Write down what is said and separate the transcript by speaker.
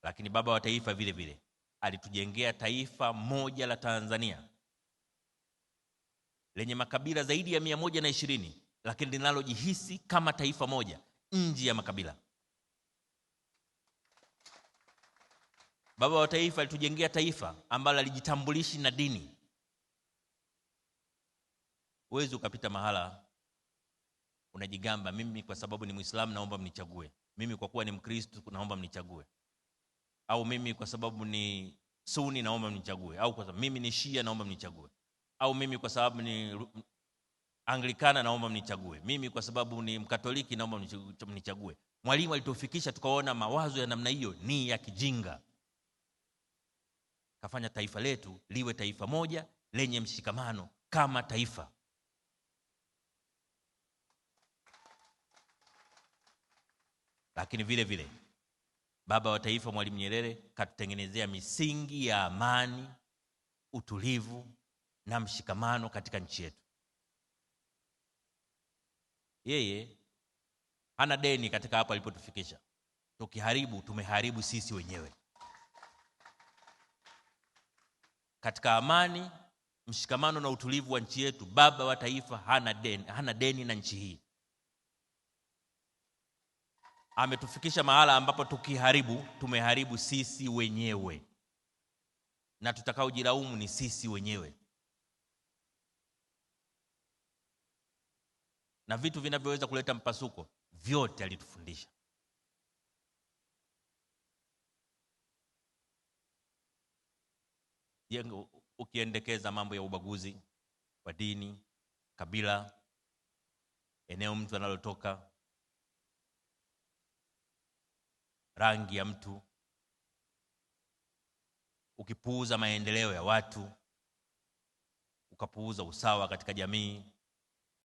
Speaker 1: Lakini baba wa taifa vile vile alitujengea taifa moja la Tanzania lenye makabila zaidi ya 120, lakini linalojihisi kama taifa moja nje ya makabila. Baba wa taifa alitujengea taifa ambalo alijitambulishi na dini. Uwezi ukapita mahala unajigamba, mimi kwa sababu ni Muislamu naomba mnichague, mimi kwa kuwa ni Mkristo naomba mnichague, au mimi kwa sababu ni Sunni naomba mnichague, au kwa sababu mimi ni Shia naomba mnichague, au mimi kwa sababu ni Anglikana naomba mnichague, mimi kwa sababu ni Mkatoliki naomba mnichague. Mwalimu alitufikisha tukaona mawazo ya namna hiyo ni ya kijinga. Kafanya taifa letu liwe taifa moja lenye mshikamano kama taifa. Lakini vile vile baba wa taifa Mwalimu Nyerere katutengenezea misingi ya amani, utulivu na mshikamano katika nchi yetu. Yeye hana deni katika hapo alipotufikisha. Tukiharibu tumeharibu sisi wenyewe. Katika amani, mshikamano na utulivu wa nchi yetu, baba wa taifa hana deni na nchi hii. Ametufikisha mahala ambapo tukiharibu tumeharibu sisi wenyewe, na tutakaojilaumu ni sisi wenyewe. Na vitu vinavyoweza kuleta mpasuko vyote alitufundisha. Ukiendekeza mambo ya ubaguzi wa dini, kabila, eneo mtu analotoka, rangi ya mtu, ukipuuza maendeleo ya watu, ukapuuza usawa katika jamii,